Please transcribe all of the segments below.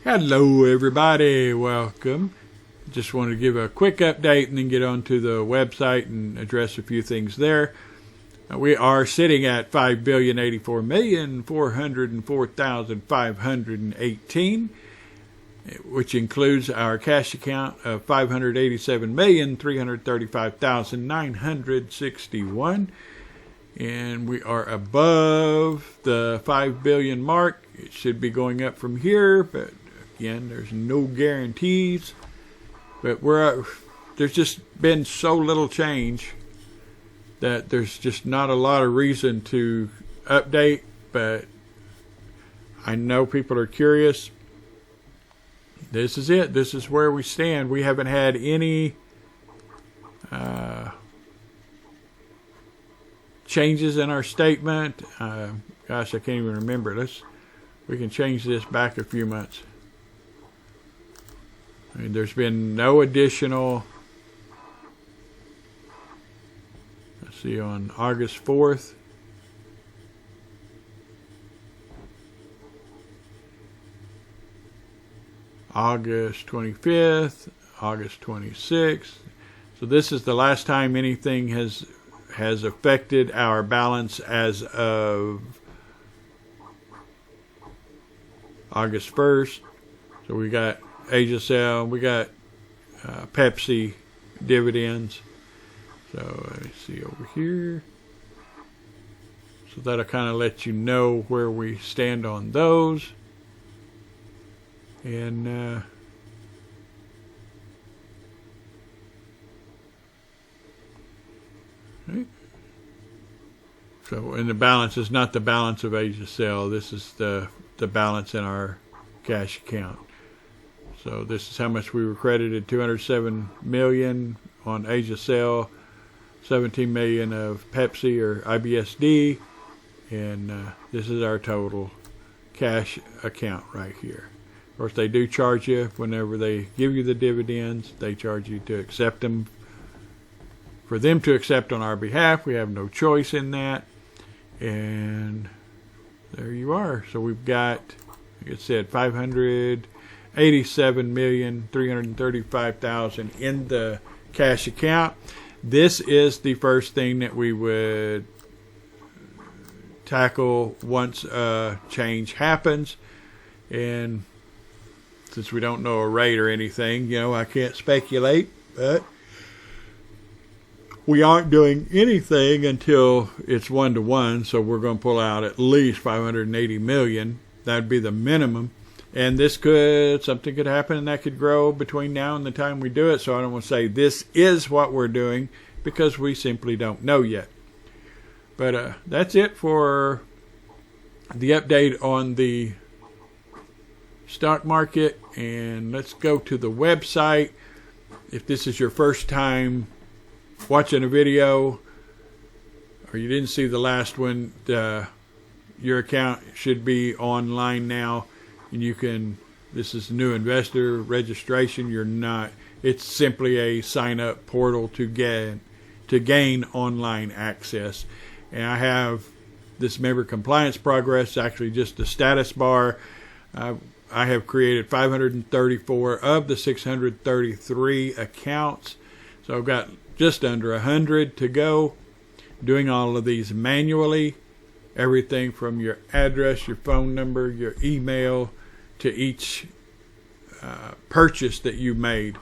Hello everybody, welcome. Just wanted to give a quick update and then get on to the website and address a few things there. We are sitting at $5,084,404,518, which includes our cash account of $587,335,961. And we are above the 5 billion mark. It should be going up from here, but again, there's no guarantees. But there's just been so little change that there's just not a lot of reason to update. But I know people are curious. This is it. This is where we stand. We haven't had any changes in our statement. Gosh, I can't even remember. We can change this back a few months. I mean, there's been no additional. Let's see, on August 4th. August 25th, August 26th. So this is the last time anything has affected our balance as of August 1st. So we got AsiaCell, we got Pepsi dividends. So let me see over here. So that'll kind of let you know where we stand on those. And right. So, and the balance is not the balance of AsiaCell. This is the balance in our cash account. So this is how much we were credited: $207 million on AsiaCell, $17 million of Pepsi or IBSD, and this is our total cash account right here. Of course, they do charge you whenever they give you the dividends. They charge you to accept them. For them to accept on our behalf, we have no choice in that. And there you are. So we've got, like I said, $587,335,000 in the cash account. This is the first thing that we would tackle once a change happens. And since we don't know a rate or anything, I can't speculate, but we aren't doing anything until it's 1-to-1, so we're going to pull out at least $580 million. That'd be the minimum. And something could happen, and that could grow between now and the time we do it. So I don't want to say this is what we're doing, because we simply don't know yet. But that's it for the update on the stock market. And let's go to the website. If this is your first time watching a video, or you didn't see the last one, your account should be online now, and this is new investor registration. It's simply a sign up portal to gain online access. And I have this member compliance progress, actually just the status bar. I have created 534 of the 633 accounts. So I've got just under 100 to go. Doing all of these manually. Everything from your address, your phone number, your email, to each purchase that you made.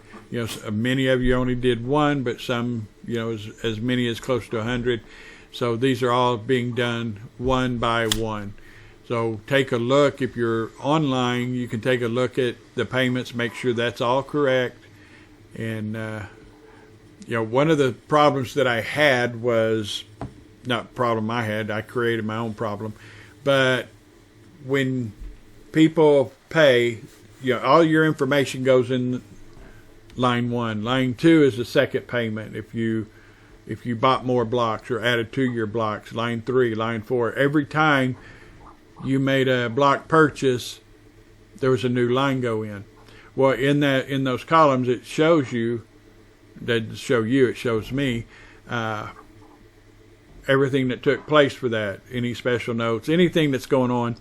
Many of you only did one, but some, as many as close to 100. So these are all being done one by one. So take a look. If you're online, you can take a look at the payments, make sure that's all correct. And, one of the problems that I had was, not problem I had, I created my own problem. But when people pay, all your information goes in line 1. Line 2 is the second payment. If you bought more blocks or added to your blocks. Line 3, line 4. Every time you made a block purchase, there was a new line go in. Well, in those columns, it shows you, it shows me everything that took place for that. Any special notes, anything that's going on.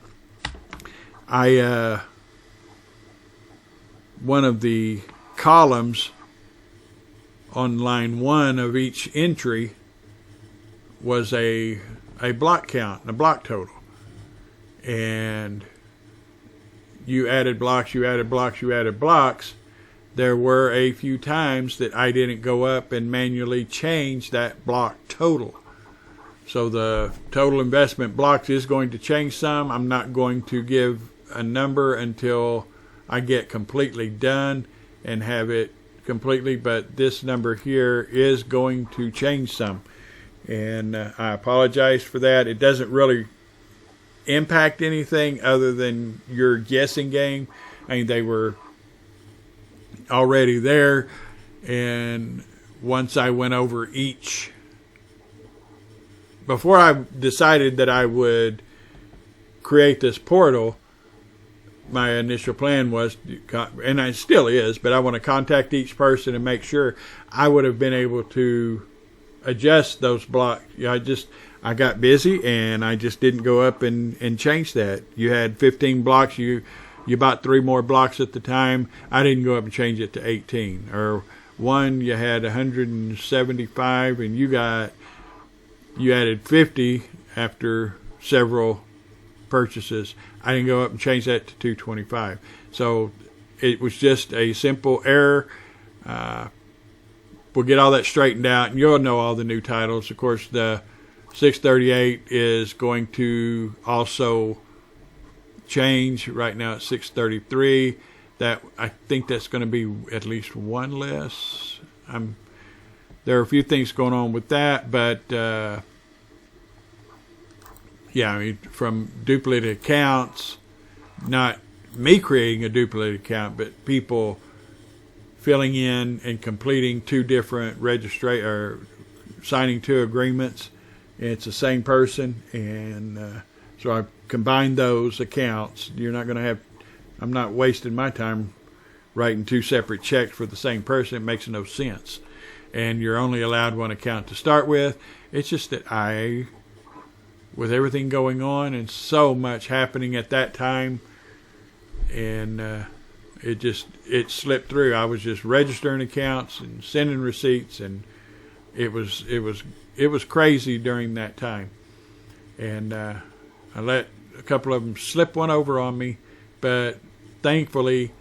I one of the columns on line 1 of each entry was a block count, a block total. And you added blocks, you added blocks, you added blocks. There were a few times that I didn't go up and manually change that block total. So the total investment blocks is going to change some. I'm not going to give a number until I get completely done and have it completely, but this number here is going to change some. And I apologize for that. It doesn't really impact anything other than your guessing game. I mean, they were already there, and once I went over each, before I decided that I would create this portal, my initial plan was, and it still is, but I want to contact each person and make sure I would have been able to adjust those blocks. I got busy and I just didn't go up and change that. You had 15 blocks, you bought 3 more blocks at the time. I didn't go up and change it to 18. Or one, you had 175 and you added 50 after several purchases. I didn't go up and change that to 225. So it was just a simple error. We'll get all that straightened out, and you'll know all the new titles. Of course, the 638 is going to also change. Right now it's 633. That, I think that's going to be at least one less. There are a few things going on with that, but yeah, I mean, from duplicate accounts, not me creating a duplicate account, but people filling in and completing 2 different or signing 2 agreements. It's the same person, and so I combined those accounts. I'm not wasting my time writing 2 separate checks for the same person. It makes no sense. And you're only allowed 1 account to start with. It's just that with everything going on and so much happening at that time, and it slipped through. I was just registering accounts and sending receipts, and it was crazy during that time. And I let a couple of them slip one over on me, but thankfully,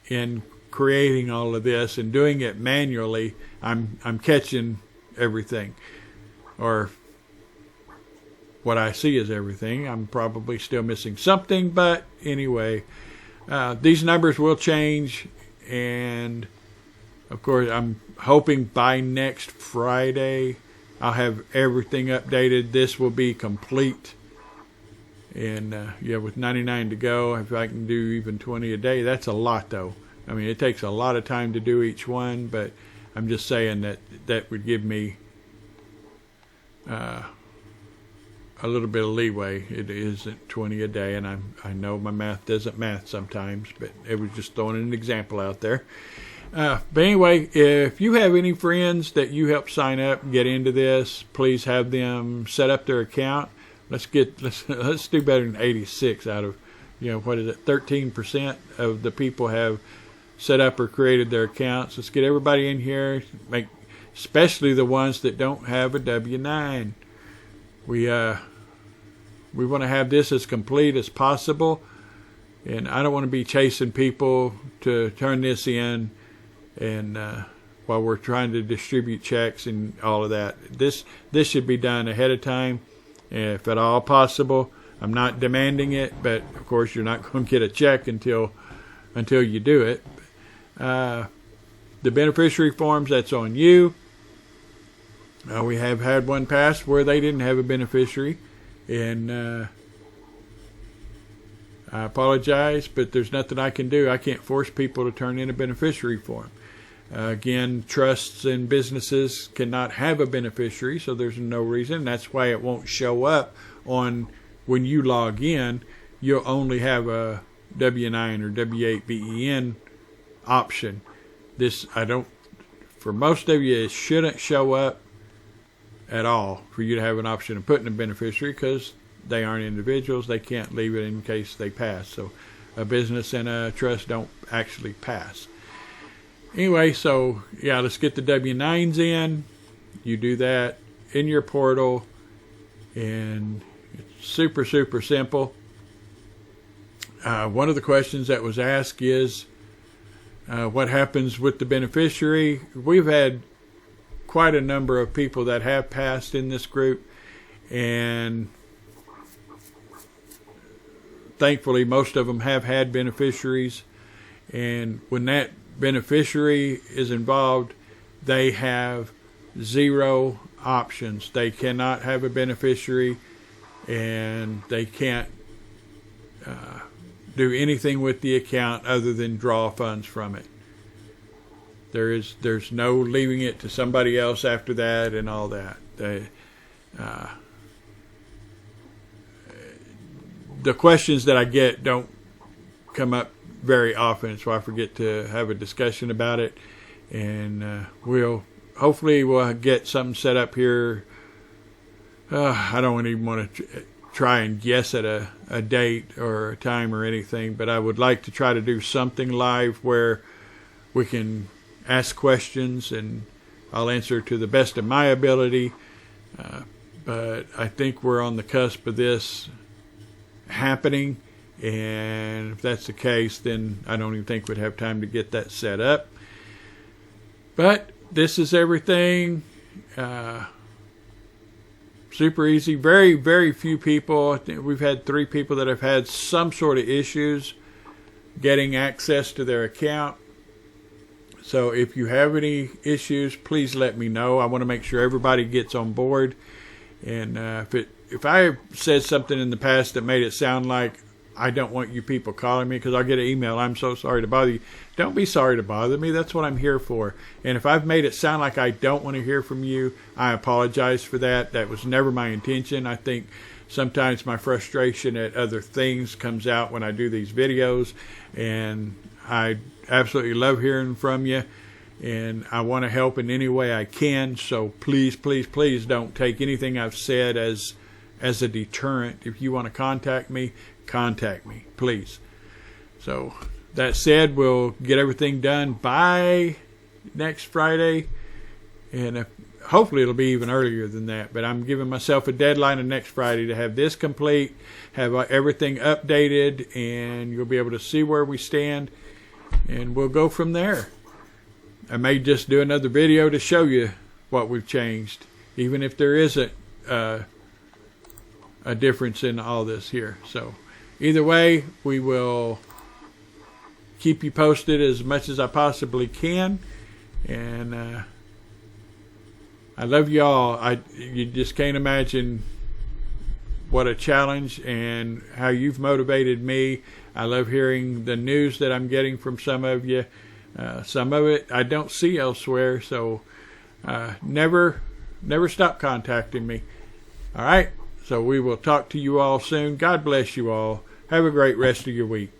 in creating all of this and doing it manually, I'm catching everything, or what I see is everything. I'm probably still missing something, but anyway, these numbers will change, and of course, I'm hoping by next Friday I'll have everything updated. This will be complete, and with 99 to go, if I can do even 20 a day, that's a lot, though. I mean, it takes a lot of time to do each one, but I'm just saying that would give me a little bit of leeway. It isn't 20 a day, and I know my math doesn't math sometimes, but it was just throwing an example out there. But anyway, if you have any friends that you help sign up and get into this, please have them set up their account. Let's do better than 86 out of, 13% of the people have set up or created their accounts. Let's get everybody in here, especially the ones that don't have a W-9. We want to have this as complete as possible, and I don't want to be chasing people to turn this in, and while we're trying to distribute checks and all of that. This should be done ahead of time, if at all possible. I'm not demanding it, but of course you're not going to get a check until you do it. The beneficiary forms, that's on you. We have had one pass where they didn't have a beneficiary, and I apologize, but there's nothing I can do. I can't force people to turn in a beneficiary form. Again, trusts and businesses cannot have a beneficiary, so there's no reason. That's why it won't show up on when you log in. You'll only have a W-9 or W-8 BEN option. For most of you, it shouldn't show up at all for you to have an option of putting a beneficiary, because they aren't individuals. They can't leave it in case they pass. So a business and a trust don't actually pass. Anyway, so yeah, let's get the W-9s in. You do that in your portal, and it's super, super simple. One of the questions that was asked is, what happens with the beneficiary? We've had quite a number of people that have passed in this group, and thankfully most of them have had beneficiaries. And when that beneficiary is involved, they have 0 options. They cannot have a beneficiary, and they can't do anything with the account other than draw funds from it. There's no leaving it to somebody else after that and all that. The questions that I get don't come up very often, so I forget to have a discussion about it. And hopefully we'll get something set up here. I don't even want to try and guess at a date or a time or anything, but I would like to try to do something live where we can ask questions and I'll answer to the best of my ability. But I think we're on the cusp of this happening, and if that's the case, then I don't even think we'd have time to get that set up. But this is everything. Super easy. Very, very few people. I think we've had 3 people that have had some sort of issues getting access to their account. So if you have any issues, please let me know. I want to make sure everybody gets on board. And if I said something in the past that made it sound like I don't want you people calling me, because I'll get an email, I'm so sorry to bother you. Don't be sorry to bother me. That's what I'm here for. And if I've made it sound like I don't want to hear from you, I apologize for that. That was never my intention. I think sometimes my frustration at other things comes out when I do these videos, and I absolutely love hearing from you, and I want to help in any way I can. So please, please, please don't take anything I've said as a deterrent. If you want to contact me, please. So that said, we'll get everything done by next Friday, and hopefully it'll be even earlier than that, but I'm giving myself a deadline of next Friday to have this complete, have everything updated, and you'll be able to see where we stand, and we'll go from there. I may just do another video to show you what we've changed, even if there isn't a difference in all this here. So either way, we will keep you posted as much as I possibly can, and I love you all. You just can't imagine what a challenge and how you've motivated me. I love hearing the news that I'm getting from some of you. Some of it I don't see elsewhere, so never stop contacting me. All right, so we will talk to you all soon. God bless you all. Have a great rest of your week.